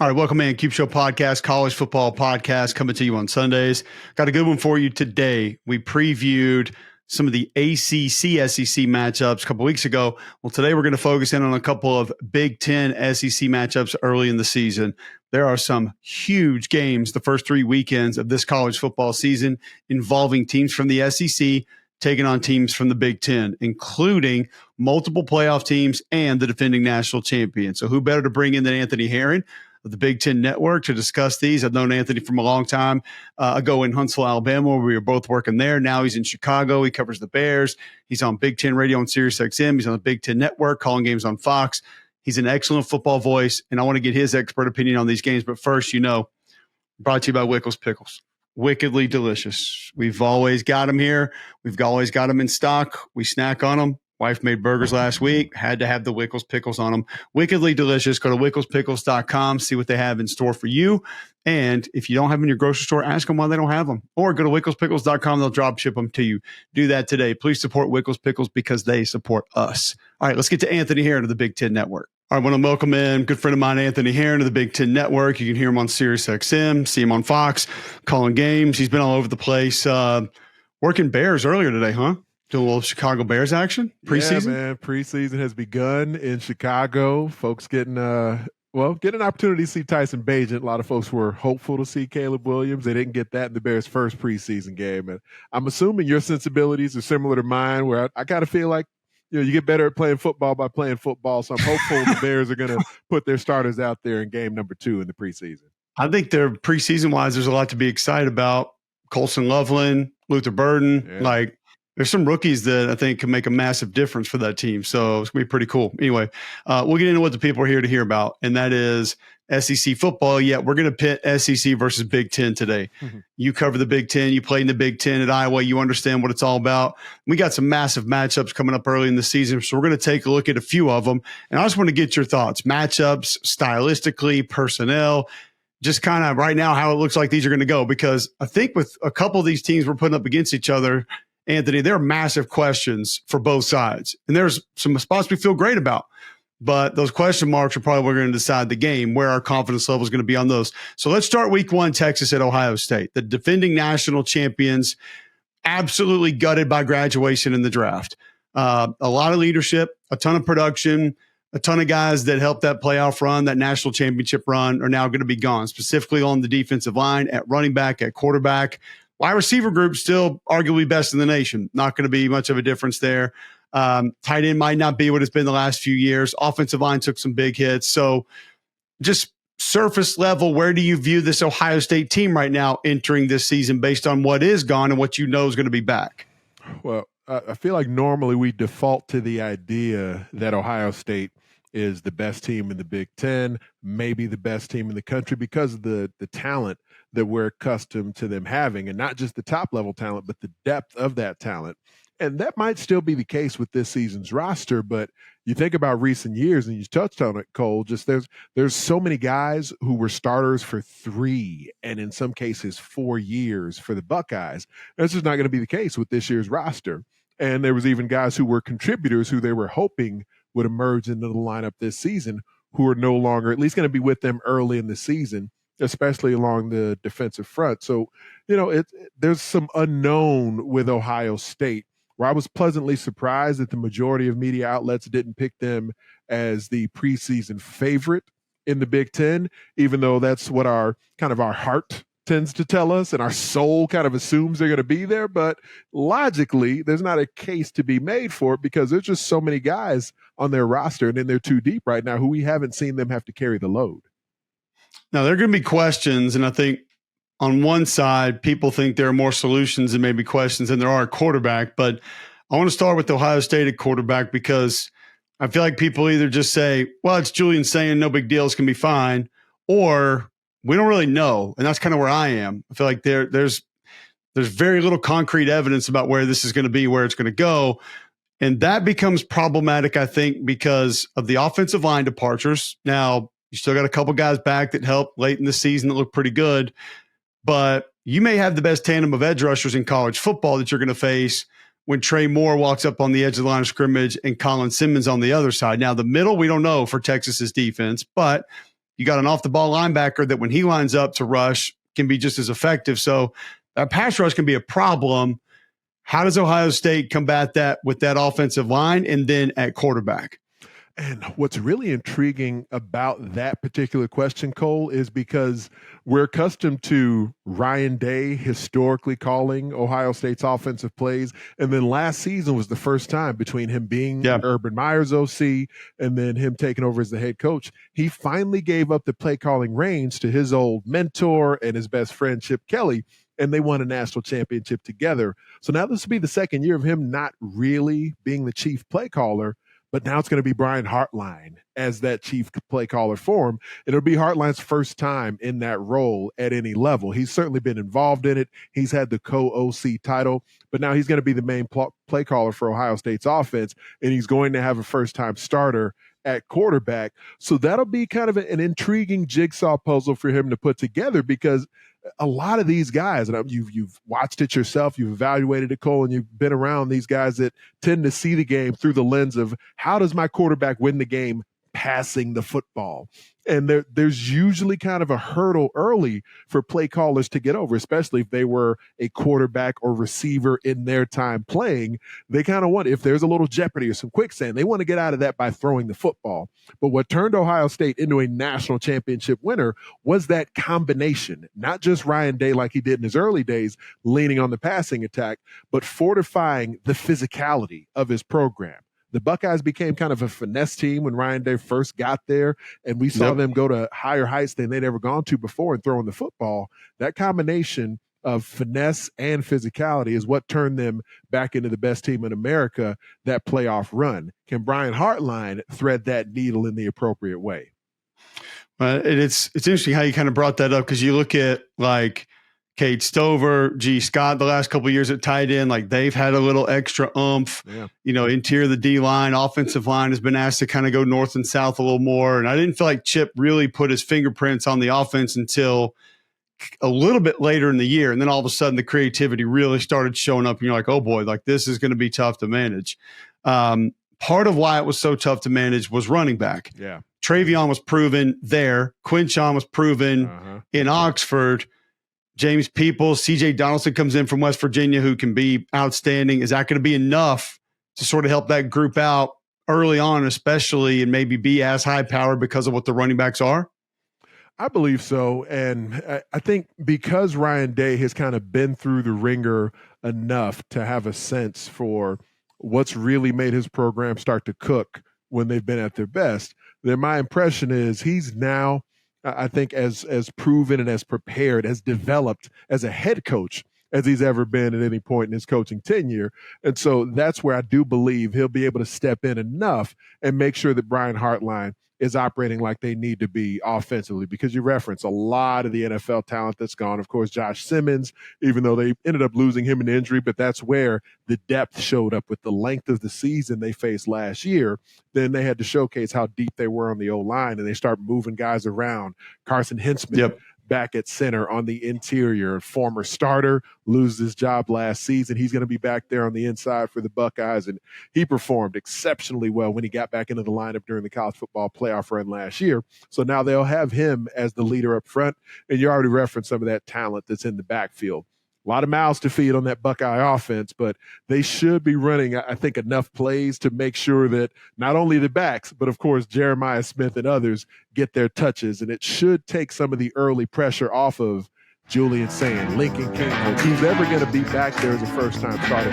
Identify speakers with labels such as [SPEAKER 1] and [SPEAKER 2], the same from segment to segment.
[SPEAKER 1] All right, welcome in. Cube Show Podcast, college football podcast coming to you on Sundays. Got a good one for you today. We previewed some of the ACC SEC matchups a couple weeks ago. Well, today we're going to focus in on a couple of Big Ten SEC matchups early in the season. There are some huge games the first 3 weekends of this college football season involving teams from the SEC taking on teams from the Big Ten, including multiple playoff teams and the defending national champion. So who better to bring in than Anthony Herron of the Big Ten Network to discuss these? I've known Anthony from a long time ago in Huntsville, Alabama, where we were both working there. Now he's in Chicago. He covers the Bears. He's on Big Ten Radio on Sirius XM. He's on the Big Ten Network, calling games on Fox. He's an excellent football voice, and I want to get his expert opinion on these games. But first, brought to you by Wickles Pickles. Wickedly delicious. We've always got them here. We've always got them in stock. We snack on them. Wife made burgers last week. Had to have the Wickles Pickles on them. Wickedly delicious. Go to wickelspickles.com. See what they have in store for you. And if you don't have them in your grocery store, ask them why they don't have them. Or go to wickelspickles.com. They'll drop ship them to you. Do that today. Please support Wickles Pickles because they support us. All right, let's get to Anthony Herron of the Big Ten Network. All right, I want to welcome in good friend of mine, Anthony Herron of the Big Ten Network. You can hear him on Sirius XM, see him on Fox, calling games. He's been all over the place. Working Bears earlier today, huh? Doing a little Chicago Bears action preseason.
[SPEAKER 2] Yeah, man. Preseason has begun in Chicago. Folks getting an opportunity to see Tyson Bagent. A lot of folks were hopeful to see Caleb Williams. They didn't get that in the Bears' first preseason game. And I'm assuming your sensibilities are similar to mine, where I kind of feel like, you get better at playing football by playing football. So I'm hopeful the Bears are going to put their starters out there in game number 2 in the preseason.
[SPEAKER 1] I think they're preseason-wise, there's a lot to be excited about. Colson Loveland, Luther Burden, there's some rookies that I think can make a massive difference for that team. So it's going to be pretty cool. Anyway, we'll get into what the people are here to hear about, and that is SEC football. Yeah, we're going to pit SEC versus Big Ten today. Mm-hmm. You cover the Big Ten. You played in the Big Ten at Iowa. You understand what it's all about. We got some massive matchups coming up early in the season, so we're going to take a look at a few of them. And I just want to get your thoughts. Matchups, stylistically, personnel, just kind of right now how it looks like these are going to go. Because I think with a couple of these teams we're putting up against each other, Anthony, there are massive questions for both sides. And there's some spots we feel great about. But those question marks are probably going to decide the game, where our confidence level is going to be on those. So let's start week 1, Texas at Ohio State. The defending national champions, absolutely gutted by graduation in the draft. A lot of leadership, a ton of production, a ton of guys that helped that playoff run, that national championship run, are now going to be gone, specifically on the defensive line, at running back, at quarterback. Wide receiver group still arguably best in the nation. Not going to be much of a difference there. Tight end might not be what it's been the last few years. Offensive line took some big hits. So just surface level, where do you view this Ohio State team right now entering this season based on what is gone and what you know is going to be back?
[SPEAKER 2] Well, I feel like normally we default to the idea that Ohio State is the best team in the Big Ten, maybe the best team in the country, because of the talent that we're accustomed to them having, and not just the top level talent, but the depth of that talent. And that might still be the case with this season's roster, but you think about recent years, and you touched on it, Cole, just there's so many guys who were starters for 3 and in some cases 4 years for the Buckeyes. That's just not going to be the case with this year's roster. And there was even guys who were contributors who they were hoping would emerge into the lineup this season who are no longer at least going to be with them early in the season, especially along the defensive front. So, there's some unknown with Ohio State, where I was pleasantly surprised that the majority of media outlets didn't pick them as the preseason favorite in the Big Ten, even though that's what our heart tends to tell us and our soul kind of assumes they're going to be there. But logically, there's not a case to be made for it because there's just so many guys on their roster, and then they're too deep right now, who we haven't seen them have to carry the load.
[SPEAKER 1] Now, there are going to be questions, and I think on one side, people think there are more solutions and maybe questions than there are at quarterback. But I want to start with Ohio State at quarterback because I feel like people either just say, well, it's Julian saying no big deal, it's going to be fine, or we don't really know. And that's kind of where I am. I feel like there's very little concrete evidence about where this is going to be, where it's going to go. And that becomes problematic, I think, because of the offensive line departures. Now, you still got a couple guys back that helped late in the season that look pretty good. But you may have the best tandem of edge rushers in college football that you're going to face when Trey Moore walks up on the edge of the line of scrimmage and Colin Simmons on the other side. Now, the middle, we don't know for Texas's defense, but you got an off-the-ball linebacker that when he lines up to rush can be just as effective. So that pass rush can be a problem. How does Ohio State combat that with that offensive line and then at quarterback?
[SPEAKER 2] And what's really intriguing about that particular question, Cole, is because we're accustomed to Ryan Day historically calling Ohio State's offensive plays. And then last season was the first time between him being Urban Meyer's OC and then him taking over as the head coach. He finally gave up the play calling reins to his old mentor and his best friend, Chip Kelly, and they won a national championship together. So now this will be the second year of him not really being the chief play caller. But now it's going to be Brian Hartline as that chief play caller for him. It'll be Hartline's first time in that role at any level. He's certainly been involved in it. He's had the co-OC title, but now he's going to be the main play caller for Ohio State's offense, and he's going to have a first-time starter at quarterback. So that'll be kind of an intriguing jigsaw puzzle for him to put together, because a lot of these guys, and you've watched it yourself, you've evaluated it, Cole, and you've been around these guys that tend to see the game through the lens of how does my quarterback win the game passing the football? And there's usually kind of a hurdle early for play callers to get over, especially if they were a quarterback or receiver in their time playing. They kind of want, if there's a little jeopardy or some quicksand, they want to get out of that by throwing the football. But what turned Ohio State into a national championship winner was that combination, not just Ryan Day like he did in his early days, leaning on the passing attack, but fortifying the physicality of his program. The Buckeyes became kind of a finesse team when Ryan Day first got there, and we saw them go to higher heights than they'd ever gone to before in throwing the football. That combination of finesse and physicality is what turned them back into the best team in America, that playoff run. Can Brian Hartline thread that needle in the appropriate way?
[SPEAKER 1] It's interesting how you kind of brought that up, because you look at like Cade Stover, G. Scott, the last couple of years at tight end, like they've had a little extra oomph. Interior of the D line, offensive line has been asked to kind of go north and south a little more. And I didn't feel like Chip really put his fingerprints on the offense until a little bit later in the year. And then all of a sudden the creativity really started showing up, and you're like, oh boy, like this is going to be tough to manage. Part of why it was so tough to manage was running back. Travion was proven there. Quinchon was proven in Oxford. James Peoples, CJ Donaldson comes in from West Virginia, who can be outstanding. Is that going to be enough to sort of help that group out early on, especially, and maybe be as high powered because of what the running backs are?
[SPEAKER 2] I believe so. And I think because Ryan Day has kind of been through the ringer enough to have a sense for what's really made his program start to cook when they've been at their best, then my impression is he's now, I think, as proven and as prepared, as developed as a head coach as he's ever been at any point in his coaching tenure. And so that's where I do believe he'll be able to step in enough and make sure that Brian Hartline is operating like they need to be offensively, because you reference a lot of the NFL talent that's gone. Of course, Josh Simmons, even though they ended up losing him in injury, but that's where the depth showed up with the length of the season they faced last year. Then they had to showcase how deep they were on the O-line, and they start moving guys around. Carson Hintzman back at center on the interior, former starter, loses his job last season. He's going to be back there on the inside for the Buckeyes, and he performed exceptionally well when he got back into the lineup during the college football playoff run last year. So now they'll have him as the leader up front, and you already referenced some of that talent that's in the backfield. A lot of mouths to feed on that Buckeye offense, but they should be running, I think, enough plays to make sure that not only the backs, but of course Jeremiah Smith and others get their touches. And it should take some of the early pressure off of Julian Sand, Lincoln Campbell, who's ever going to be back there as a first-time starter.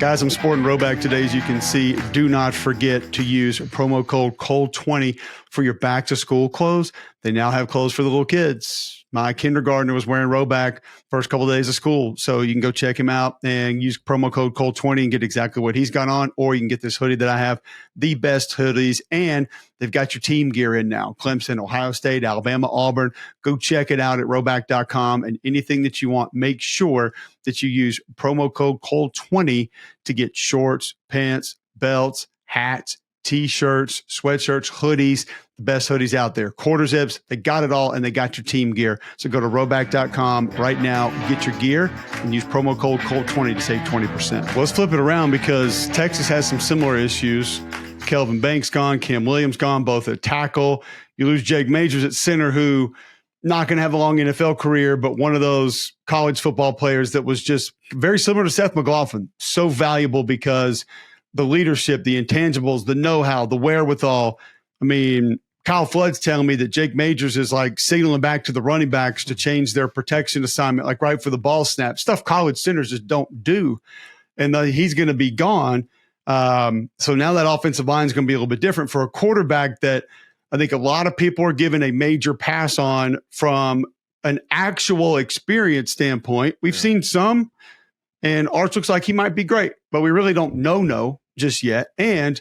[SPEAKER 1] Guys, I'm sporting Roback today, as you can see. Do not forget to use promo code COLE20 for your back-to-school clothes. They now have clothes for the little kids. My kindergartner was wearing Roback first couple of days of school, so you can go check him out and use promo code COLE20 and get exactly what he's got on, or you can get this hoodie that I have, the best hoodies, and they've got your team gear in now. Clemson, Ohio State, Alabama, Auburn. Go check it out at roback.com, and anything that you want, make sure that you use promo code COLE20 to get shorts, pants, belts, hats, T-shirts, sweatshirts, hoodies, the best hoodies out there. Quarter zips, they got it all, and they got your team gear. So go to roback.com right now, get your gear, and use promo code COLE20 to save 20%. Well, let's flip it around, because Texas has some similar issues Kelvin Banks gone, Cam Williams gone, both at tackle. You lose Jake Majors at center, who not going to have a long NFL career, but one of those college football players that was just very similar to Seth McLaughlin. So valuable because the leadership, the intangibles, the know-how, the wherewithal. I mean, Kyle Flood's telling me that Jake Majors is like signaling back to the running backs to change their protection assignment, like right for the ball snap, stuff college centers just don't do. And he's going to be gone. So now that offensive line is going to be a little bit different for a quarterback that I think a lot of people are giving a major pass on from an actual experience standpoint. We've seen some, and Arch looks like he might be great, but we really don't know just yet. And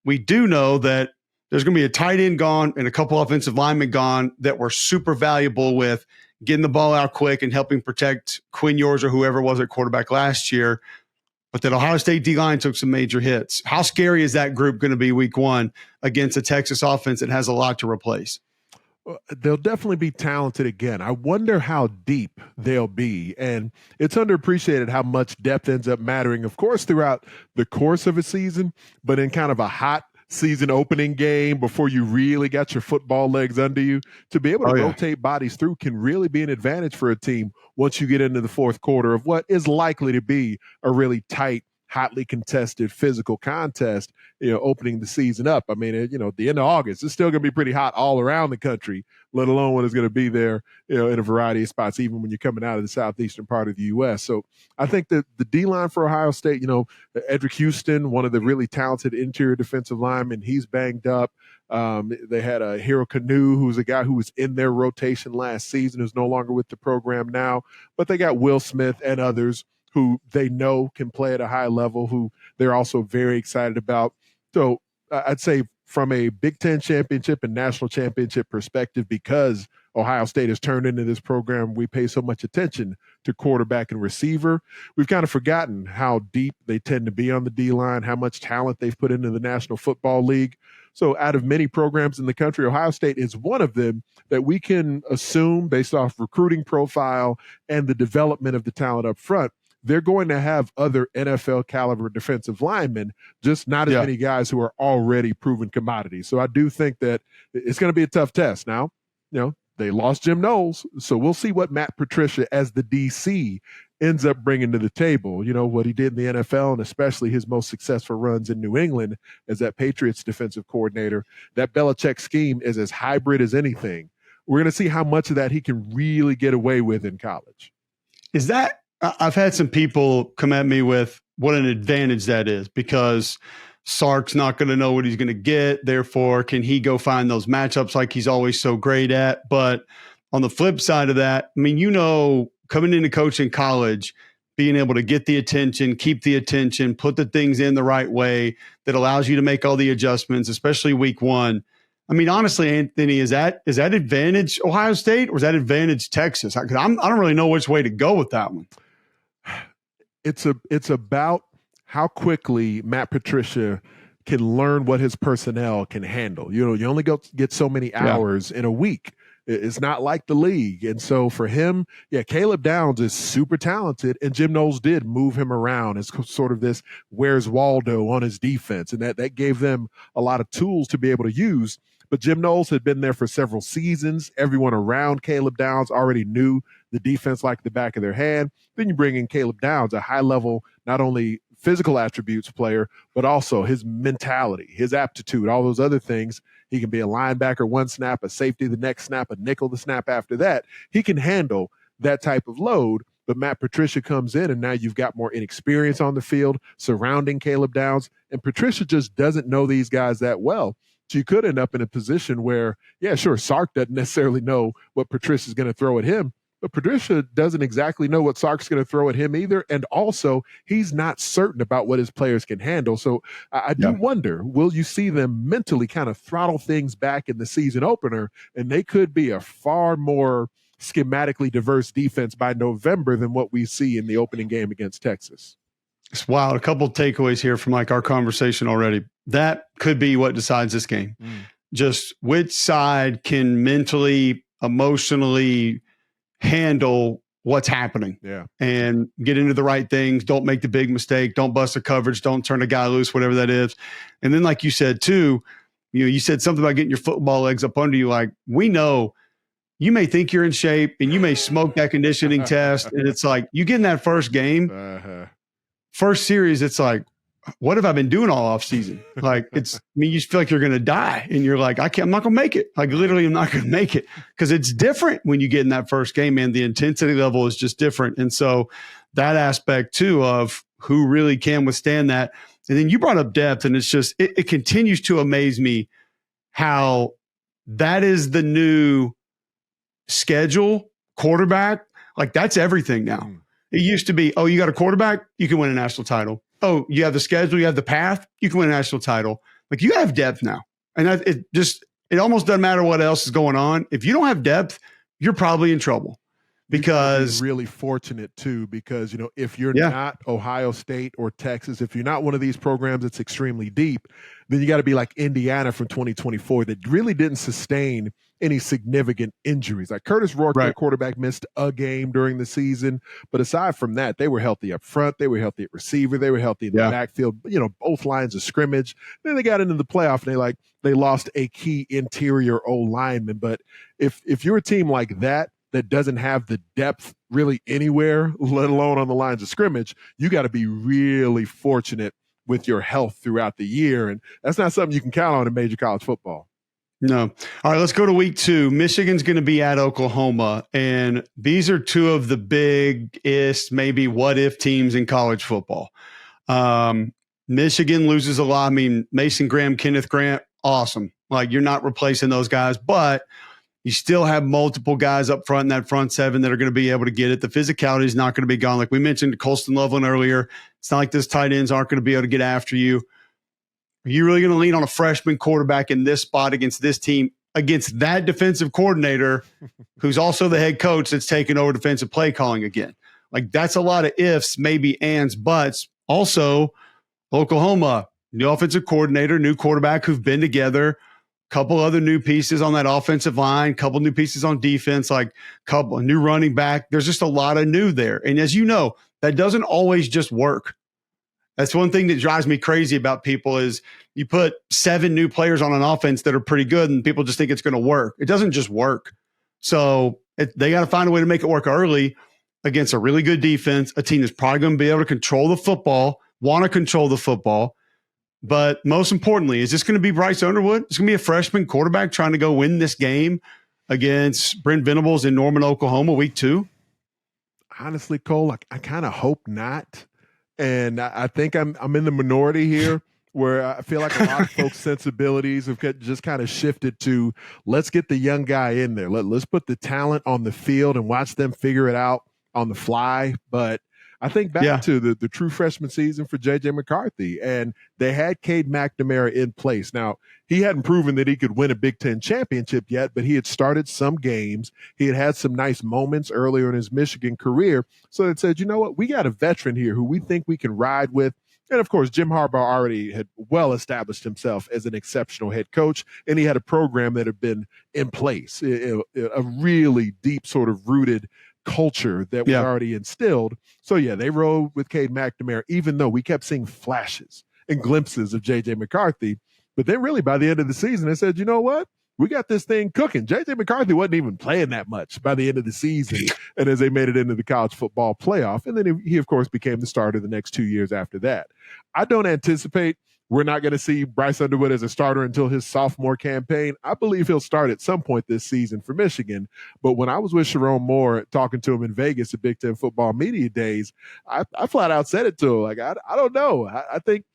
[SPEAKER 1] we do know that there's going to be a tight end gone and a couple offensive linemen gone that were super valuable with getting the ball out quick and helping protect Quinn Ewers or whoever was at quarterback last year. But that Ohio State D-line took some major hits. How scary is that group going to be week one against a Texas offense that has a lot to replace?
[SPEAKER 2] They'll definitely be talented again. I wonder how deep they'll be. And it's underappreciated how much depth ends up mattering, of course, throughout the course of a season, but in kind of a hot season opening game before you really got your football legs under you, to be able to rotate bodies through can really be an advantage for a team once you get into the fourth quarter of what is likely to be a really tight, hotly contested physical contest, opening the season up. I mean, at the end of August, it's still going to be pretty hot all around the country, let alone when it's going to be there, in a variety of spots, even when you're coming out of the southeastern part of the U.S. So I think that the D-line for Ohio State, Edric Houston, one of the really talented interior defensive linemen, he's banged up. They had a Hero Canoe, who's a guy who was in their rotation last season, who's no longer with the program now. But they got Will Smith and others who they know can play at a high level, who they're also very excited about. So I'd say from a Big Ten championship and national championship perspective, because Ohio State has turned into this program, we pay so much attention to quarterback and receiver. We've kind of forgotten how deep they tend to be on the D-line, how much talent they've put into the National Football League. So out of many programs in the country, Ohio State is one of them that we can assume, based off recruiting profile and the development of the talent up front, they're going to have other NFL caliber defensive linemen, just not as many guys who are already proven commodities. So I do think that it's going to be a tough test. Now, they lost Jim Knowles, so we'll see what Matt Patricia as the DC ends up bringing to the table. What he did in the NFL, and especially his most successful runs in New England as that Patriots defensive coordinator. That Belichick scheme is as hybrid as anything. We're going to see how much of that he can really get away with in college.
[SPEAKER 1] I've had some people come at me with what an advantage that is, because Sark's not going to know what he's going to get. Therefore, can he go find those matchups like he's always so great at? But on the flip side of that, I mean, coming into coaching college, being able to get the attention, keep the attention, put the things in the right way that allows you to make all the adjustments, especially week one. I mean, honestly, Anthony, is that advantage Ohio State or is that advantage Texas? I don't really know which way to go with that one.
[SPEAKER 2] It's about how quickly Matt Patricia can learn what his personnel can handle. You only get so many hours in a week. It's not like the league. And so for him, Caleb Downs is super talented, and Jim Knowles did move him around as sort of this Where's Waldo on his defense. And that gave them a lot of tools to be able to use. But Jim Knowles had been there for several seasons. Everyone around Caleb Downs already knew the defense like the back of their hand. Then you bring in Caleb Downs, a high-level, not only physical attributes player, but also his mentality, his aptitude, all those other things. He can be a linebacker one snap, a safety the next snap, a nickel the snap after that. He can handle that type of load. But Matt Patricia comes in, and now you've got more inexperience on the field surrounding Caleb Downs, and Patricia just doesn't know these guys that well. So you could end up in a position where, Sark doesn't necessarily know what Patricia's going to throw at him, but Patricia doesn't exactly know what Sark's going to throw at him either. And also, he's not certain about what his players can handle. So I do wonder, will you see them mentally kind of throttle things back in the season opener? And they could be a far more schematically diverse defense by November than what we see in the opening game against Texas.
[SPEAKER 1] It's wild. A couple of takeaways here from our conversation already. That could be what decides this game. Just which side can mentally, emotionally handle what's happening.
[SPEAKER 2] Yeah.
[SPEAKER 1] And get into the right things. Don't make the big mistake. Don't bust the coverage. Don't turn a guy loose, whatever that is. And then, like you said, too, you said something about getting your football legs up under you. Like, we know you may think you're in shape and you may smoke that conditioning test. And it's like, you get in that first game, first series, it's like, what have I been doing all off season? Like, you just feel like you're going to die and you're like, I'm not going to make it. Like, literally, I'm not going to make it, because it's different when you get in that first game, man. The intensity level is just different. And so that aspect too of who really can withstand that. And then you brought up depth, and it's just, it continues to amaze me how that is the new schedule quarterback. Like, that's everything now. It used to be, oh, you got a quarterback, you can win a national title. Oh, you have the schedule, you have the path, you can win a national title. Like, you have depth now. And it almost doesn't matter what else is going on. If you don't have depth, you're probably in trouble. Because
[SPEAKER 2] you're really fortunate too, because, if you're not Ohio State or Texas, if you're not one of these programs that's extremely deep, then you got to be like Indiana from 2024 that really didn't sustain any significant injuries. Like Curtis Rourke, their quarterback, missed a game during the season. But aside from that, they were healthy up front. They were healthy at receiver. They were healthy in the backfield, both lines of scrimmage. Then they got into the playoff and they lost a key interior O lineman. But if you're a team like that doesn't have the depth really anywhere, let alone on the lines of scrimmage, you got to be really fortunate with your health throughout the year. And that's not something you can count on in major college football.
[SPEAKER 1] No. All right, let's go to week 2. Michigan's going to be at Oklahoma. And these are two of the biggest, maybe what-if teams in college football. Michigan loses a lot. I mean, Mason Graham, Kenneth Grant, awesome. Like, you're not replacing those guys, but you still have multiple guys up front in that front seven that are going to be able to get it. The physicality is not going to be gone. Like we mentioned Colston Loveland earlier, it's not like those tight ends aren't going to be able to get after you. Are you really going to lean on a freshman quarterback in this spot against this team, against that defensive coordinator who's also the head coach that's taking over defensive play calling again? Like, that's a lot of ifs, maybe ands, buts. Also, Oklahoma, new offensive coordinator, new quarterback who've been together. Couple other new pieces on that offensive line, couple new pieces on defense, like couple new running back. There's just a lot of new there. And as you know, that doesn't always just work. That's one thing that drives me crazy about people is you put 7 new players on an offense that are pretty good and people just think it's going to work. It doesn't just work. So they got to find a way to make it work early against a really good defense, a team that's probably going to be able to control the football, want to control the football. But most importantly, is this going to be Bryce Underwood? It's going to be a freshman quarterback trying to go win this game against Brent Venables in Norman, Oklahoma, week 2?
[SPEAKER 2] Honestly, Cole, I kind of hope not. And I think I'm in the minority here, where I feel like a lot of folks' sensibilities have just kind of shifted to, let's get the young guy in there. Let's put the talent on the field and watch them figure it out on the fly. But I think back to the true freshman season for J.J. McCarthy, and they had Cade McNamara in place. Now, he hadn't proven that he could win a Big Ten championship yet, but he had started some games. He had some nice moments earlier in his Michigan career. So it said, you know what, we got a veteran here who we think we can ride with. And, of course, Jim Harbaugh already had well established himself as an exceptional head coach, and he had a program that had been in place, a really deep sort of rooted culture that was already instilled. So, they rode with Cade McNamara, even though we kept seeing flashes and glimpses of J.J. McCarthy. But then really by the end of the season, they said, you know what? We got this thing cooking. J.J. McCarthy wasn't even playing that much by the end of the season. And as they made it into the college football playoff, and then he, of course, became the starter the next 2 years after that. I don't anticipate we're not going to see Bryce Underwood as a starter until his sophomore campaign. I believe he'll start at some point this season for Michigan. But when I was with Sharon Moore talking to him in Vegas at Big Ten football media days, I flat out said it to him. Like, I don't know. I think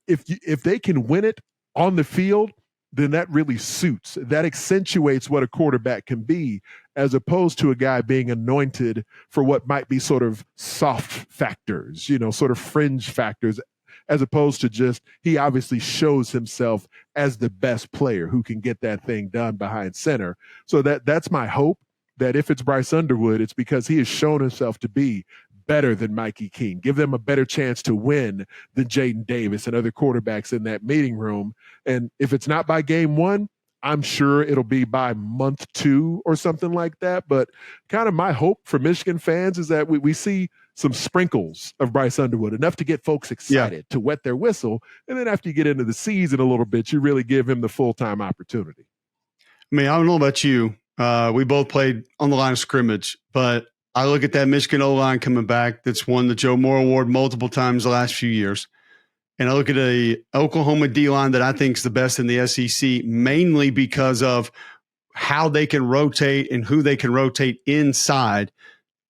[SPEAKER 2] if they can win it on the field, then that really suits. That accentuates what a quarterback can be, as opposed to a guy being anointed for what might be sort of soft factors, sort of fringe factors, as opposed to just, he obviously shows himself as the best player who can get that thing done behind center. So that's my hope, that if it's Bryce Underwood, it's because he has shown himself to be better than Mikey King, give them a better chance to win than Jaden Davis and other quarterbacks in that meeting room. And if it's not by game 1, I'm sure it'll be by month 2 or something like that. But kind of my hope for Michigan fans is that we see some sprinkles of Bryce Underwood, enough to get folks excited, to wet their whistle. And then after you get into the season a little bit, you really give him the full-time opportunity.
[SPEAKER 1] I mean, I don't know about you. We both played on the line of scrimmage, but I look at that Michigan O-line coming back that's won the Joe Moore Award multiple times the last few years. And I look at a Oklahoma D-line that I think is the best in the SEC, mainly because of how they can rotate and who they can rotate inside.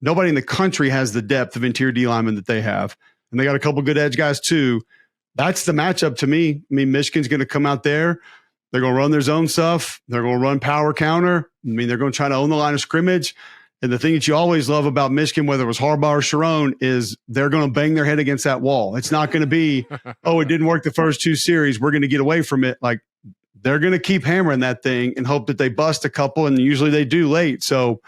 [SPEAKER 1] Nobody in the country has the depth of interior D linemen that they have. And they got a couple good edge guys too. That's the matchup to me. I mean, Michigan's going to come out there. They're going to run their zone stuff. They're going to run power counter. I mean, they're going to try to own the line of scrimmage. And the thing that you always love about Michigan, whether it was Harbaugh or Sharon, is they're going to bang their head against that wall. It's not going to be, oh, it didn't work the first 2 series, we're going to get away from it. Like, they're going to keep hammering that thing and hope that they bust a couple, and usually they do late. So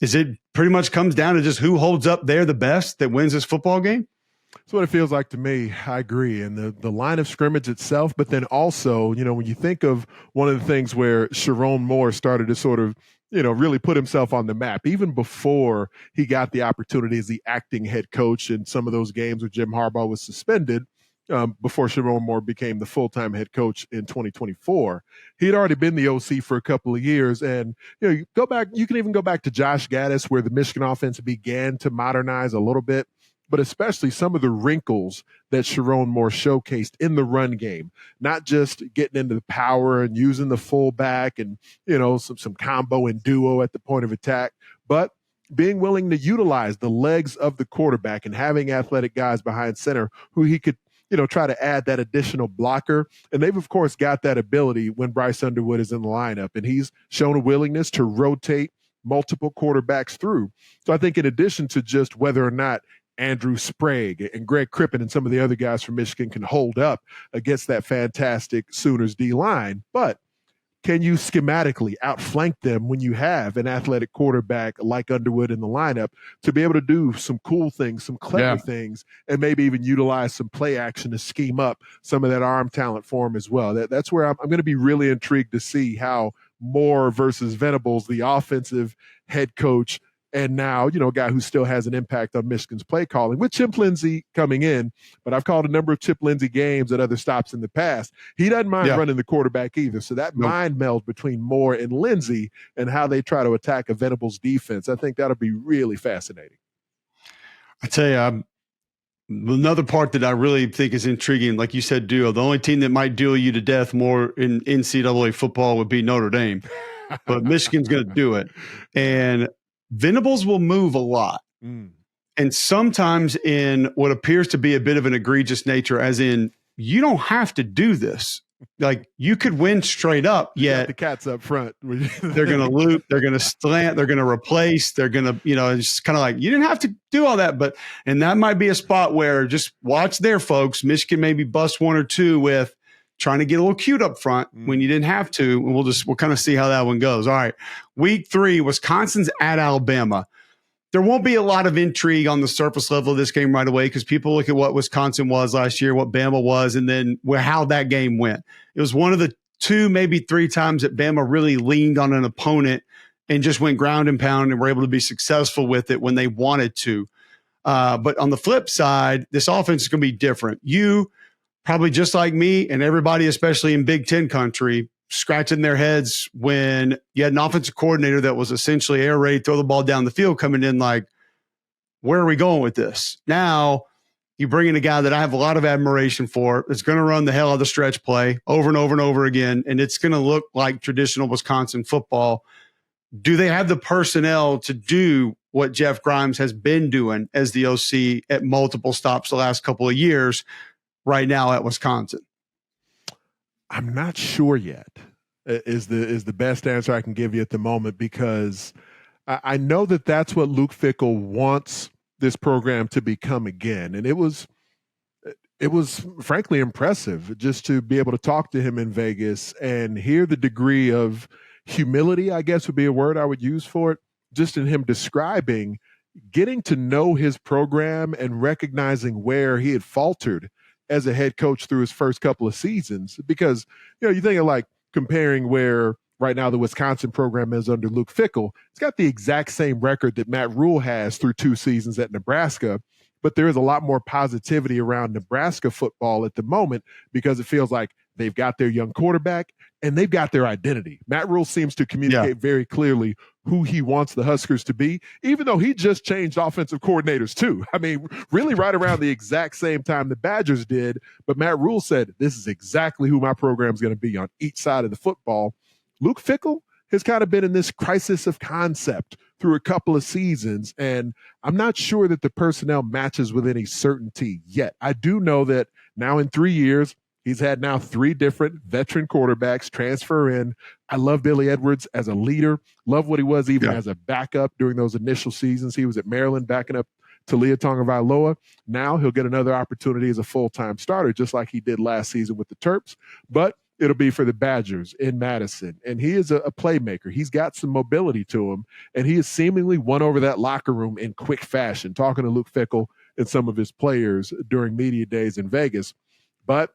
[SPEAKER 1] is it pretty much comes down to just who holds up there the best that wins this football game?
[SPEAKER 2] That's what it feels like to me. I agree. And the line of scrimmage itself, but then also, when you think of one of the things where Sharon Moore started to sort of, really put himself on the map, even before he got the opportunity as the acting head coach in some of those games where Jim Harbaugh was suspended, before Sharon Moore became the full-time head coach in 2024. He had already been the OC for a couple of years. And, you can even go back to Josh Gaddis, where the Michigan offense began to modernize a little bit, but especially some of the wrinkles that Sharon Moore showcased in the run game, not just getting into the power and using the fullback and, some combo and duo at the point of attack, but being willing to utilize the legs of the quarterback and having athletic guys behind center who he could, try to add that additional blocker. And they've, of course, got that ability when Bryce Underwood is in the lineup, and he's shown a willingness to rotate multiple quarterbacks through. So I think in addition to just whether or not Andrew Sprague and Greg Crippen and some of the other guys from Michigan can hold up against that fantastic Sooners D-line, but can you schematically outflank them when you have an athletic quarterback like Underwood in the lineup to be able to do some cool things, some clever things, and maybe even utilize some play action to scheme up some of that arm talent for him as well? That's where I'm going to be really intrigued to see how Moore versus Venables, the offensive head coach, and now, a guy who still has an impact on Michigan's play calling, with Chip Lindsey coming in. But I've called a number of Chip Lindsey games at other stops in the past. He doesn't mind running the quarterback either. So that mind meld between Moore and Lindsey and how they try to attack a Venables defense, I think that'll be really fascinating.
[SPEAKER 1] I tell you, another part that I really think is intriguing, like you said, duo, the only team that might duel you to death more in NCAA football would be Notre Dame. But Michigan's going to do it. And Venables will move a lot. And sometimes in what appears to be a bit of an egregious nature, as in, you don't have to do this. Like, you could win straight up, yet
[SPEAKER 2] the cat's up front.
[SPEAKER 1] They're going to loop, they're going to slant, they're going to replace, they're going to, it's kind of like, you didn't have to do all that. And that might be a spot where just watch there, folks. Michigan maybe bust 1 or 2 with trying to get a little cute up front when you didn't have to. And we'll kind of see how that one goes. All right. Week 3, Wisconsin's at Alabama. There won't be a lot of intrigue on the surface level of this game right away, because people look at what Wisconsin was last year, what Bama was, and then how that game went. It was one of the 2, maybe 3 times that Bama really leaned on an opponent and just went ground and pound and were able to be successful with it when they wanted to. But on the flip side, this offense is going to be different. You probably, just like me and everybody, especially in Big Ten country, scratching their heads when you had an offensive coordinator that was essentially air raid, throw the ball down the field, coming in like, where are we going with this? Now you bring in a guy that I have a lot of admiration for. That's going to run the hell out of the stretch play over and over and over again, and it's going to look like traditional Wisconsin football. Do they have the personnel to do what Jeff Grimes has been doing as the OC at multiple stops the last couple of years right now at Wisconsin?
[SPEAKER 2] I'm not sure yet is the best answer I can give you at the moment, because I know that that's what Luke Fickell wants this program to become again. And it was frankly impressive just to be able to talk to him in Vegas and hear the degree of humility, I guess would be a word I would use for it, just in him describing getting to know his program and recognizing where he had faltered as a head coach through his first couple of seasons. Because, you think of like comparing where right now the Wisconsin program is under Luke Fickell. It's got the exact same record that Matt Rule has through 2 seasons at Nebraska, but there is a lot more positivity around Nebraska football at the moment because it feels like they've got their young quarterback and they've got their identity. Matt Rule seems to communicate very clearly who he wants the Huskers to be, even though he just changed offensive coordinators too. I mean, really right around the exact same time the Badgers did, but Matt Rule said, this is exactly who my program is going to be on each side of the football. Luke Fickell has kind of been in this crisis of concept through a couple of seasons, and I'm not sure that the personnel matches with any certainty yet. I do know that now in 3 years, he's had now 3 different veteran quarterbacks transfer in. I love Billy Edwards as a leader. Love what he was even as a backup during those initial seasons. He was at Maryland backing up Talia Tagovailoa. Now he'll get another opportunity as a full-time starter, just like he did last season with the Terps. But it'll be for the Badgers in Madison. And he is a playmaker. He's got some mobility to him, and he has seemingly won over that locker room in quick fashion, talking to Luke Fickell and some of his players during media days in Vegas. But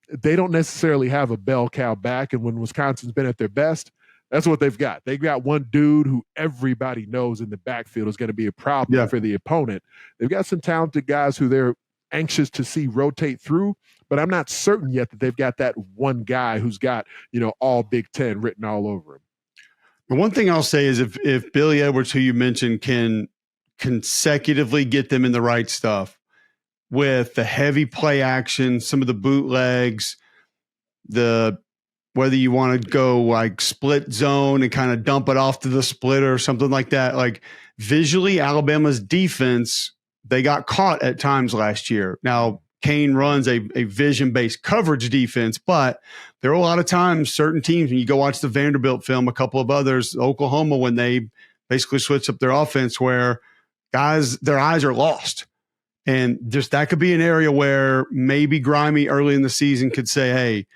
[SPEAKER 2] they don't necessarily have a bell cow back, and when Wisconsin's been at their best, that's what they've got. They've got one dude who everybody knows in the backfield is going to be a problem for the opponent. They've got some talented guys who they're anxious to see rotate through, but I'm not certain yet that they've got that one guy who's got, all Big Ten written all over him.
[SPEAKER 1] The one thing I'll say is if Billy Edwards, who you mentioned, can consecutively get them in the right stuff with the heavy play action, some of the bootlegs, whether you want to go like split zone and kind of dump it off to the splitter or something like that, like visually Alabama's defense, they got caught at times last year. Now, Kane runs a vision-based coverage defense, but there are a lot of times certain teams, when you go watch the Vanderbilt film, a couple of others, Oklahoma, when they basically switch up their offense where guys, their eyes are lost. And just that could be an area where maybe Grimy early in the season could say, hey,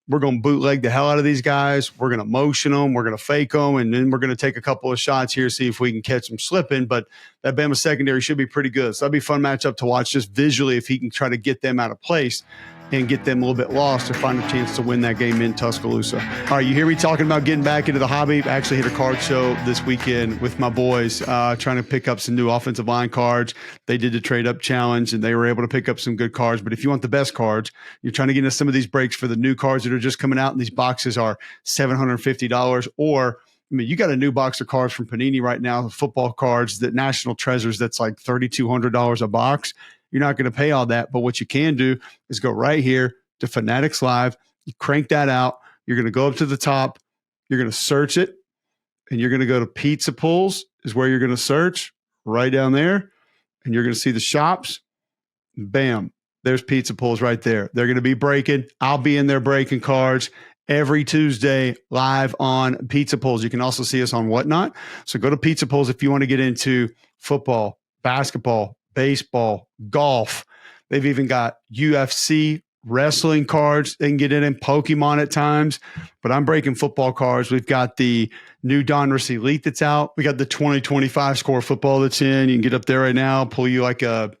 [SPEAKER 1] we're going to bootleg the hell out of these guys. We're going to motion them. We're going to fake them. And then we're going to take a couple of shots here, see if we can catch them slipping. But that Bama secondary should be pretty good. So that'd be a fun matchup to watch just visually if he can try to get them out of place and get them a little bit lost or find a chance to win that game in Tuscaloosa. All right, you hear me talking about getting back into the hobby. I actually hit a card show this weekend with my boys trying to pick up some new offensive line cards. They did the trade-up challenge, and they were able to pick up some good cards. But if you want the best cards, you're trying to get into some of these breaks for the new cards that are just coming out, and these boxes are $750 or you got a new box of cards from Panini right now, football cards, that National Treasures, that's like $3,200 a box. You're not going to pay all that, but what you can do is go right here to Fanatics Live. You crank that out. You're going to go up to the top. You're going to search it, and you're going to go to Pizza Pulls is where you're going to search right down there, and you're going to see the shops. Bam, there's Pizza Pulls right there. They're going to be breaking. I'll be in there breaking cards every Tuesday live on Pizza Pulls. You can also see us on Whatnot. So go to Pizza Pulls if you want to get into football, basketball, baseball, golf. They've even got UFC wrestling cards. They can get in Pokemon at times, but I'm breaking football cards. We've got the new Donruss Elite that's out. We got the 2025 score football that's in. You can get up there right now, pull you like a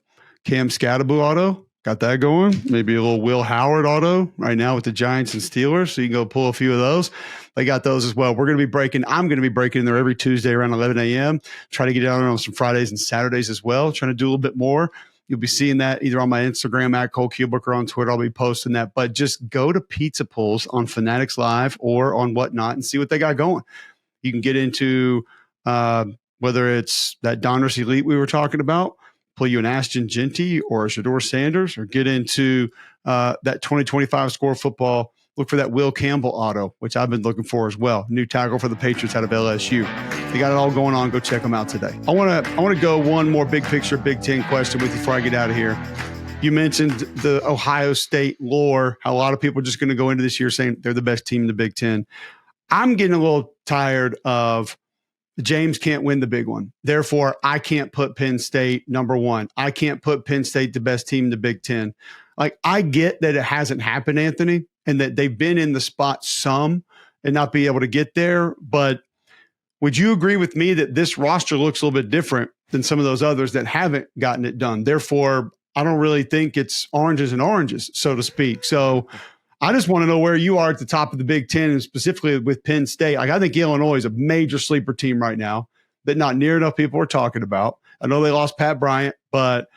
[SPEAKER 1] Cam Scattaboo auto. Got that going. Maybe a little Will Howard auto right now with the Giants and Steelers. So you can go pull a few of those. They got those as well. I'm going to be breaking in there every Tuesday around 11 a.m. Try to get down there on some Fridays and Saturdays as well. Trying to do a little bit more. You'll be seeing that either on my Instagram at Cole Kubelik or on Twitter. I'll be posting that. But just go to Pizza Pulls on Fanatics Live or on Whatnot and see what they got going. You can get into whether it's that Donruss Elite we were talking about, pull you an Ashton Genty or a Shador Sanders, or get into that 2025 score football. Look for that Will Campbell auto, which I've been looking for as well. New tackle for the Patriots out of LSU. They got it all going on. Go check them out today. I want to go one more big picture Big Ten question with you before I get out of here. You mentioned the Ohio State lore, how a lot of people are just going to go into this year saying they're the best team in the Big Ten. I'm getting a little tired of James can't win the big one. Therefore, I can't put Penn State number one. I can't put Penn State the best team in the Big Ten. Like, I get that it hasn't happened, Anthony, and that they've been in the spot some and not be able to get there. But would you agree with me that this roster looks a little bit different than some of those others that haven't gotten it done? Therefore, I don't really think it's oranges and oranges, so to speak. So I just want to know where you are at the top of the Big Ten, and specifically with Penn State. Like, I think Illinois is a major sleeper team right now that not near enough people are talking about. I know they lost Pat Bryant, but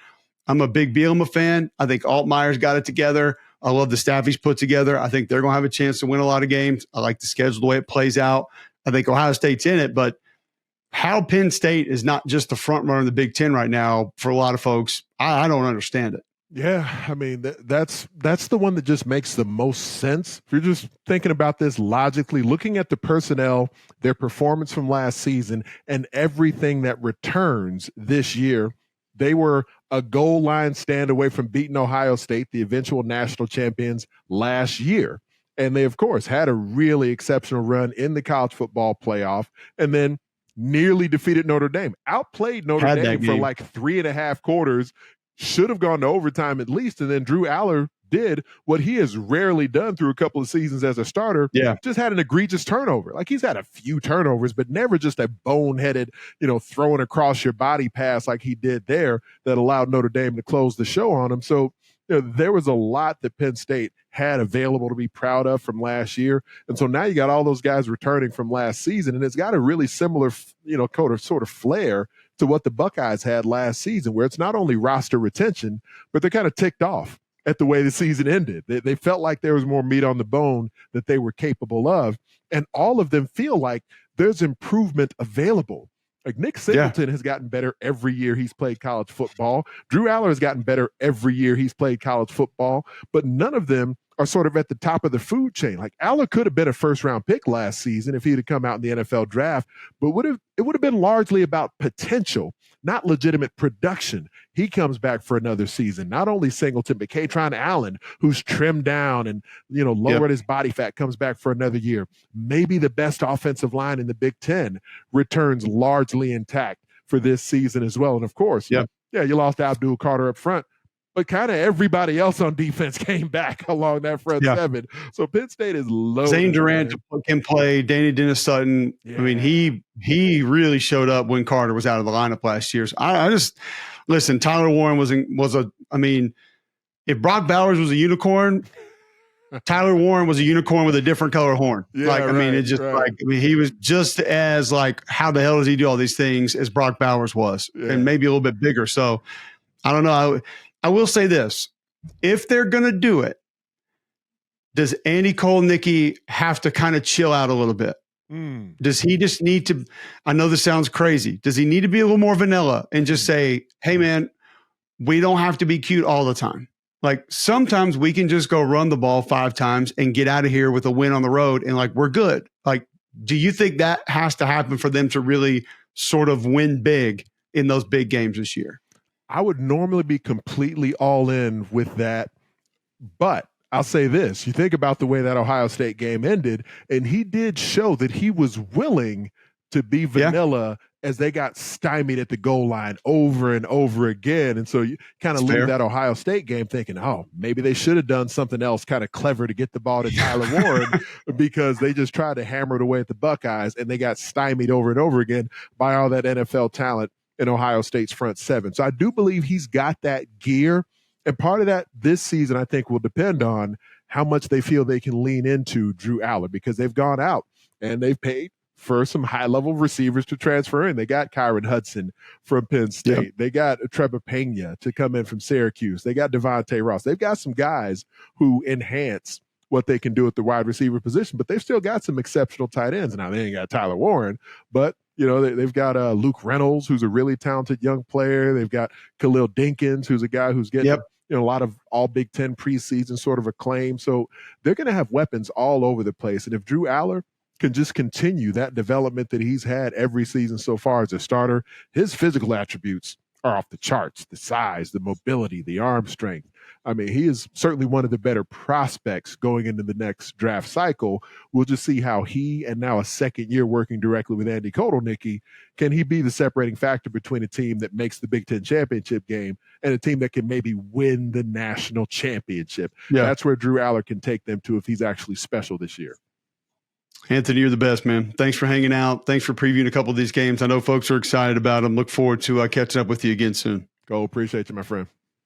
[SPEAKER 1] I'm a big Bielema fan. I think Altmaier's got it together. I love the staff he's put together. I think they're going to have a chance to win a lot of games. I like the schedule, the way it plays out. I think Ohio State's in it, but how Penn State is not just the front runner in the Big Ten right now for a lot of folks, I don't understand it.
[SPEAKER 2] Yeah, I mean, that's the one that just makes the most sense. If you're just thinking about this logically, looking at the personnel, their performance from last season, and everything that returns this year, they were a goal line stand away from beating Ohio State, the eventual national champions, last year. And they, of course, had a really exceptional run in the college football playoff, and then nearly defeated Notre Dame, outplayed Notre Dame for like 3.5 quarters, should have gone to overtime at least. And then Drew Aller did what he has rarely done through a couple of seasons as a starter.
[SPEAKER 1] Yeah.
[SPEAKER 2] Just had an egregious turnover. Like, he's had a few turnovers, but never just a boneheaded, throwing across your body pass like he did there that allowed Notre Dame to close the show on him. So, there was a lot that Penn State had available to be proud of from last year. And so now you got all those guys returning from last season, and it's got a really similar, sort of flair to what the Buckeyes had last season, where it's not only roster retention, but they're kind of ticked off at the way the season ended. They felt like there was more meat on the bone that they were capable of. And all of them feel like there's improvement available. Like, Nick Singleton has gotten better every year he's played college football. Drew Aller has gotten better every year he's played college football, but none of them are sort of at the top of the food chain. Like, Aller could have been a first-round pick last season if he'd have come out in the NFL draft, but it would have been largely about potential, not legitimate production. He comes back for another season. Not only Singleton, but Katron Allen, who's trimmed down and lowered his body fat, comes back for another year. Maybe the best offensive line in the Big Ten returns largely intact for this season as well. And of course, you lost Abdul Carter up front, but kind of everybody else on defense came back along that front seven. So Penn State is loaded.
[SPEAKER 1] Zane Durant can play. Danny Dennis Sutton. Yeah. I mean, he really showed up when Carter was out of the lineup last year. So I just listen. Tyler Warren if Brock Bowers was a unicorn, Tyler Warren was a unicorn with a different color horn.
[SPEAKER 2] Yeah,
[SPEAKER 1] he was just as like, how the hell does he do all these things as Brock Bowers was, and maybe a little bit bigger. So I don't know. I will say this. If they're going to do it, does Andy Kolnicki have to kind of chill out a little bit? Does he just need to – I know this sounds crazy. Does he need to be a little more vanilla and just say, hey, man, we don't have to be cute all the time. Like, sometimes we can just go run the ball 5 times and get out of here with a win on the road, and, like, we're good. Like, do you think that has to happen for them to really sort of win big in those big games this year?
[SPEAKER 2] I would normally be completely all in with that, but I'll say this. You think about the way that Ohio State game ended, and he did show that he was willing to be vanilla as they got stymied at the goal line over and over again. And so you kind of leave that Ohio State game thinking, oh, maybe they should have done something else kind of clever to get the ball to Tyler Warren because they just tried to hammer it away at the Buckeyes, and they got stymied over and over again by all that NFL talent in Ohio State's front seven. So I do believe he's got that gear. And part of that this season, I think, will depend on how much they feel they can lean into Drew Aller, because they've gone out and they've paid for some high-level receivers to transfer in. They got Kyron Hudson from Penn State. Yep. They got Trevor Pena to come in from Syracuse. They got Devontae Ross. They've got some guys who enhance what they can do at the wide receiver position, but they've still got some exceptional tight ends. Now, they ain't got Tyler Warren, but they've got Luke Reynolds, who's a really talented young player. They've got Khalil Dinkins, who's a guy who's getting a lot of all Big Ten preseason sort of acclaim. So they're going to have weapons all over the place. And if Drew Aller can just continue that development that he's had every season so far as a starter, his physical attributes are off the charts. The size, the mobility, the arm strength. I mean, he is certainly one of the better prospects going into the next draft cycle. We'll just see how he, and now a second year working directly with Andy Kolnicki, can he be the separating factor between a team that makes the Big Ten championship game and a team that can maybe win the national championship. Yeah. That's where Drew Aller can take them to if he's actually special this year.
[SPEAKER 1] Anthony, you're the best, man. Thanks for hanging out. Thanks for previewing a couple of these games. I know folks are excited about them. Look forward to catching up with you again soon.
[SPEAKER 2] Go, appreciate you, my friend.